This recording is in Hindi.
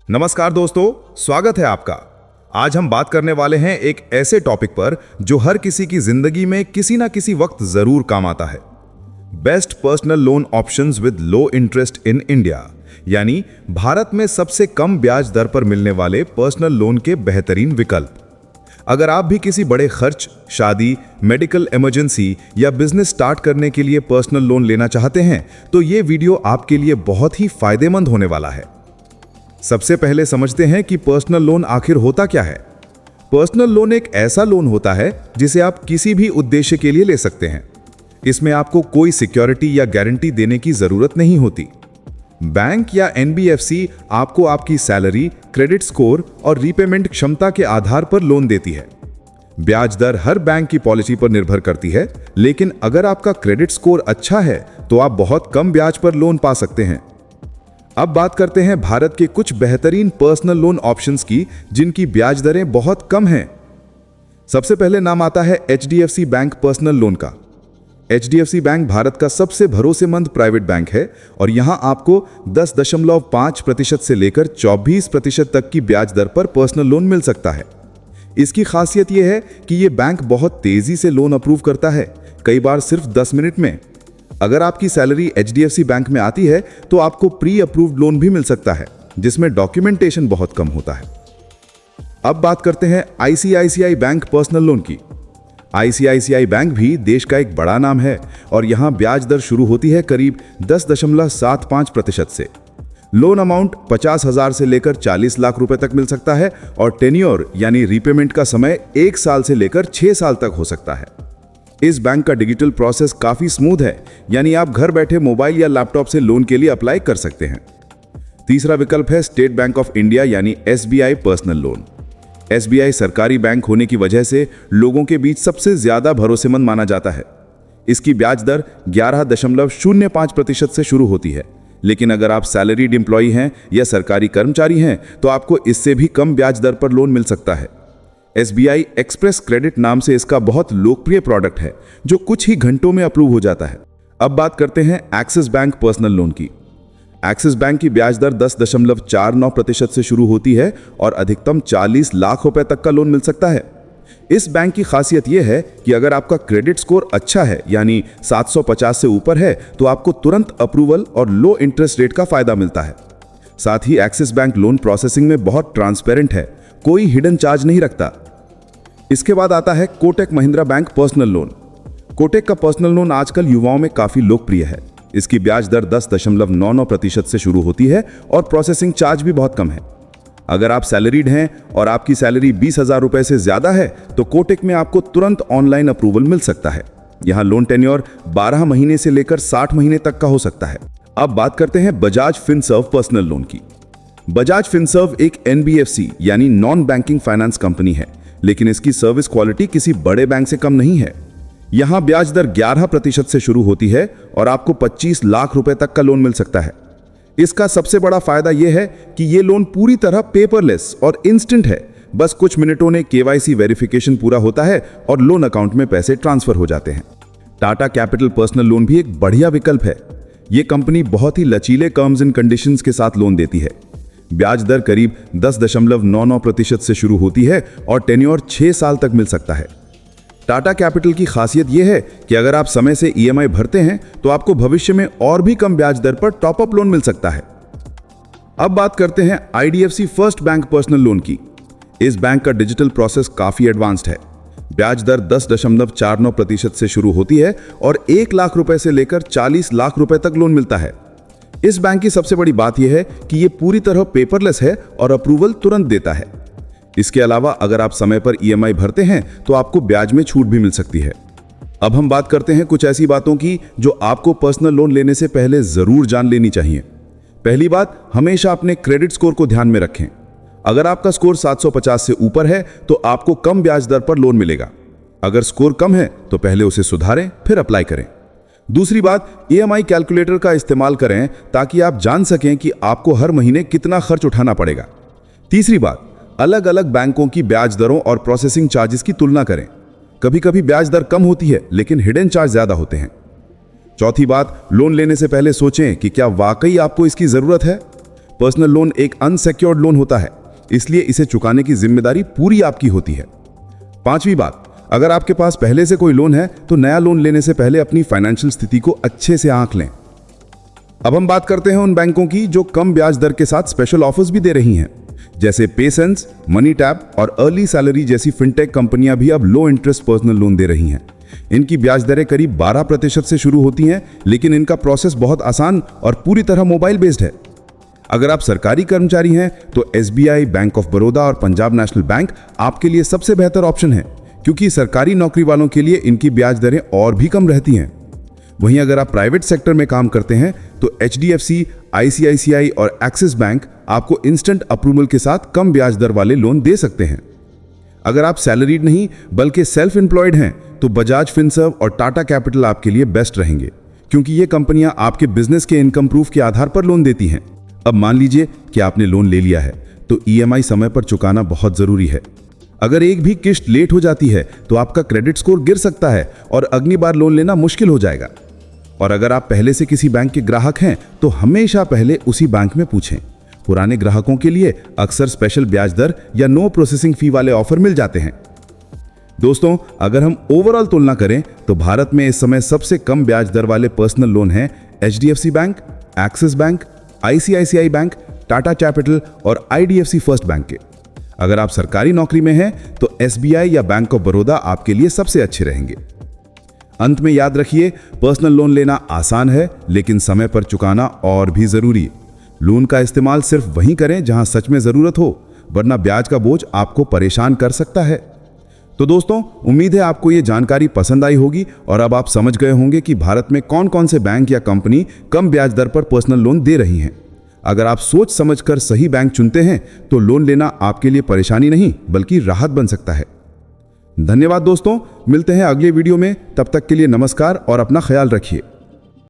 नमस्कार दोस्तों, स्वागत है आपका। आज हम बात करने वाले हैं एक ऐसे टॉपिक पर जो हर किसी की जिंदगी में किसी ना किसी वक्त जरूर काम आता है। Best personal loan options with low interest in India, यानी भारत में सबसे कम ब्याज दर पर मिलने वाले पर्सनल लोन के बेहतरीन विकल्प। अगर आप भी किसी बड़े खर्च, शादी, मेडिकल इमरजेंसी या बिजनेस स्टार्ट करने के लिए पर्सनल लोन लेना चाहते हैं तो ये वीडियो आपके लिए बहुत ही फायदेमंद होने वाला है। सबसे पहले समझते हैं कि पर्सनल लोन आखिर होता क्या है। पर्सनल लोन एक ऐसा लोन होता है जिसे आप किसी भी उद्देश्य के लिए ले सकते हैं। इसमें आपको कोई सिक्योरिटी या गारंटी देने की जरूरत नहीं होती। बैंक या एनबीएफसी आपको आपकी सैलरी, क्रेडिट स्कोर और रीपेमेंट क्षमता के आधार पर लोन देती है। ब्याज दर हर बैंक की पॉलिसी पर निर्भर करती है, लेकिन अगर आपका क्रेडिट स्कोर अच्छा है तो आप बहुत कम ब्याज पर लोन पा सकते हैं। अब बात करते हैं भारत के कुछ बेहतरीन पर्सनल लोन ऑप्शंस की जिनकी ब्याज दरें बहुत कम हैं। सबसे पहले नाम आता है एचडीएफसी बैंक पर्सनल लोन का। एचडीएफसी बैंक भारत का सबसे भरोसेमंद प्राइवेट बैंक है और यहां आपको 10.5% से लेकर 24% तक की ब्याज दर पर पर्सनल लोन मिल सकता है। इसकी खासियत यह है कि यह बैंक बहुत तेजी से लोन अप्रूव करता है, कई बार सिर्फ 10 मिनट में। अगर आपकी सैलरी एचडीएफसी बैंक में आती है तो आपको प्री अप्रूव्ड लोन भी मिल सकता है, जिसमें डॉक्यूमेंटेशन बहुत कम होता है। अब बात करते हैं आईसीआईसीआई बैंक पर्सनल लोन की। आईसीआईसीआई बैंक भी देश का एक बड़ा नाम है और यहां ब्याज दर शुरू होती है करीब 10.75% से। लोन अमाउंट 50,000 से लेकर 40 लाख रुपए तक मिल सकता है और टेन्योर यानी रीपेमेंट का समय 1 साल से लेकर 6 साल तक हो सकता है। इस बैंक का डिजिटल प्रोसेस काफी स्मूथ है, यानी आप घर बैठे मोबाइल या लैपटॉप से लोन के लिए अप्लाई कर सकते हैं। तीसरा विकल्प है स्टेट बैंक ऑफ इंडिया यानी एसबीआई पर्सनल लोन। एसबीआई सरकारी बैंक होने की वजह से लोगों के बीच सबसे ज्यादा भरोसेमंद माना जाता है। इसकी ब्याज दर 11.05% से शुरू होती है, लेकिन अगर आप सैलरीड एम्प्लॉई हैं या सरकारी कर्मचारी हैं तो आपको इससे भी कम ब्याज दर पर लोन मिल सकता है। एसबीआई एक्सप्रेस क्रेडिट नाम से इसका बहुत लोकप्रिय प्रोडक्ट है जो कुछ ही घंटों में अप्रूव हो जाता है। अब बात करते हैं एक्सिस बैंक पर्सनल लोन की। एक्सिस बैंक की ब्याज दर 10.49% से शुरू होती है और अधिकतम 40 लाख रुपए तक का लोन मिल सकता है। इस बैंक की खासियत यह है कि अगर आपका क्रेडिट स्कोर अच्छा है, यानी 750 से ऊपर है, तो आपको तुरंत अप्रूवल और लो इंटरेस्ट रेट का फायदा मिलता है। साथ ही एक्सिस बैंक लोन प्रोसेसिंग में बहुत ट्रांसपेरेंट है, कोई हिडन चार्ज नहीं रखता। इसके बाद आता है Kotak Mahindra bank personal loan. Kotak का पर्सनल लोन आजकल युवाओं में काफी लोकप्रिय है। इसकी ब्याज दर 10.99% से शुरू होती है और प्रोसेसिंग चार्ज भी बहुत कम है। अगर आप सैलरीड हैं और आपकी सैलरी 20,000 रुपए से ज्यादा है तो कोटक में आपको तुरंत ऑनलाइन अप्रूवल मिल सकता है। यहां लोन टेन्योर 12 महीने से लेकर 60 महीने तक का हो सकता है। अब बात करते हैं बजाज फिनसर्व पर्सनल लोन की। बजाज फिनसर्व एक एनबीएफसी यानी नॉन बैंकिंग फाइनेंस कंपनी है, लेकिन इसकी सर्विस क्वालिटी किसी बड़े बैंक से कम नहीं है। यहां ब्याज दर 11% से शुरू होती है और आपको 25 लाख रुपए तक का लोन मिल सकता है। इसका सबसे बड़ा फायदा यह है कि यह लोन पूरी तरह पेपरलेस और इंस्टेंट है। बस कुछ मिनटों में केवाईसी वेरिफिकेशन पूरा होता है और लोन अकाउंट में पैसे ट्रांसफर हो जाते हैं। टाटा कैपिटल पर्सनल लोन भी एक बढ़िया विकल्प है। यह कंपनी बहुत ही लचीले टर्म्स एंड कंडीशंस के साथ लोन देती है। ब्याज दर करीब 10.99% से शुरू होती है और टेन्योर 6 साल तक मिल सकता है। टाटा कैपिटल की खासियत यह है कि अगर आप समय से ईएमआई भरते हैं तो आपको भविष्य में और भी कम ब्याज दर पर टॉप अप लोन मिल सकता है। अब बात करते हैं IDFC first bank personal loan की। इस बैंक का डिजिटल प्रोसेस काफी एडवांस्ड है। ब्याज दर 10.49% से शुरू होती है और 1 लाख रुपए से लेकर 40 लाख रुपए तक लोन मिलता है। इस बैंक की सबसे बड़ी बात यह है कि यह पूरी तरह पेपरलेस है और अप्रूवल तुरंत देता है। इसके अलावा अगर आप समय पर ईएमआई भरते हैं तो आपको ब्याज में छूट भी मिल सकती है। अब हम बात करते हैं कुछ ऐसी बातों की जो आपको पर्सनल लोन लेने से पहले जरूर जान लेनी चाहिए। पहली बात, हमेशा अपने क्रेडिट स्कोर को ध्यान में रखें। अगर आपका स्कोर 750 से ऊपर है तो आपको कम ब्याज दर पर लोन मिलेगा। अगर स्कोर कम है तो पहले उसे सुधारें, फिर अप्लाई करें। दूसरी बात, ईएमआई कैलकुलेटर का इस्तेमाल करें ताकि आप जान सकें कि आपको हर महीने कितना खर्च उठाना पड़ेगा। तीसरी बात, अलग अलग बैंकों की ब्याज दरों और प्रोसेसिंग चार्जेस की तुलना करें। कभी कभी ब्याज दर कम होती है लेकिन हिडन चार्ज ज्यादा होते हैं। चौथी बात, लोन लेने से पहले सोचें कि क्या वाकई आपको इसकी जरूरत है। पर्सनल लोन एक अनसिक्योर्ड लोन होता है, इसलिए इसे चुकाने की जिम्मेदारी पूरी आपकी होती है। पांचवी बात, अगर आपके पास पहले से कोई लोन है तो नया लोन लेने से पहले अपनी फाइनेंशियल स्थिति को अच्छे से आंक लें। अब हम बात करते हैं उन बैंकों की जो कम ब्याज दर के साथ स्पेशल ऑफर्स भी दे रही हैं, जैसे पेसेंस, मनी टैप और अर्ली सैलरी जैसी फिनटेक कंपनियां भी अब लो इंटरेस्ट पर्सनल लोन दे रही हैं। इनकी ब्याज दरें करीब 12% से शुरू होती हैं, लेकिन इनका प्रोसेस बहुत आसान और पूरी तरह मोबाइल बेस्ड है। अगर आप सरकारी कर्मचारी हैं तो SBI, बैंक ऑफ बड़ौदा और पंजाब नेशनल बैंक आपके लिए सबसे बेहतर ऑप्शन है, क्योंकि सरकारी नौकरी वालों के लिए इनकी ब्याज दरें और भी कम रहती हैं। वहीं अगर आप प्राइवेट सेक्टर में काम करते हैं तो HDFC, ICICI और एक्सिस बैंक आपको इंस्टेंट अप्रूवल के साथ कम ब्याज दर वाले लोन दे सकते हैं। अगर आप सैलरीड नहीं बल्कि सेल्फ एम्प्लॉयड हैं तो बजाज फिनसर्व और टाटा कैपिटल आपके लिए बेस्ट रहेंगे, क्योंकि ये कंपनियां आपके बिजनेस के इनकम प्रूफ के आधार पर लोन देती हैं। अब मान लीजिए कि आपने लोन ले लिया है तो EMI समय पर चुकाना बहुत जरूरी है। अगर एक भी किश्त लेट हो जाती है तो आपका क्रेडिट स्कोर गिर सकता है और अगली बार लोन लेना मुश्किल हो जाएगा। और अगर आप पहले से किसी बैंक के ग्राहक हैं तो हमेशा पहले उसी बैंक में पूछें। पुराने ग्राहकों के लिए अक्सर स्पेशल ब्याज दर या नो प्रोसेसिंग फी वाले ऑफर मिल जाते हैं। दोस्तों, अगर हम ओवरऑल तुलना करें तो भारत में इस समय सबसे कम ब्याज दर वाले पर्सनल लोन हैं HDFC bank, axis bank, ICICI bank, Tata capital और IDFC फर्स्ट बैंक के। अगर आप सरकारी नौकरी में हैं तो SBI या बैंक ऑफ बड़ौदा आपके लिए सबसे अच्छे रहेंगे। अंत में याद रखिए, पर्सनल लोन लेना आसान है, लेकिन समय पर चुकाना और भी जरूरी है। लोन का इस्तेमाल सिर्फ वहीं करें जहां सच में जरूरत हो, वरना ब्याज का बोझ आपको परेशान कर सकता है। तो दोस्तों, उम्मीद है आपको ये जानकारी पसंद आई होगी और अब आप समझ गए होंगे कि भारत में कौन कौन से बैंक या कंपनी कम ब्याज दर पर पर्सनल लोन दे रही हैं। अगर आप सोच समझकर सही बैंक चुनते हैं तो लोन लेना आपके लिए परेशानी नहीं बल्कि राहत बन सकता है। धन्यवाद दोस्तों, मिलते हैं अगले वीडियो में। तब तक के लिए नमस्कार और अपना ख्याल रखिए।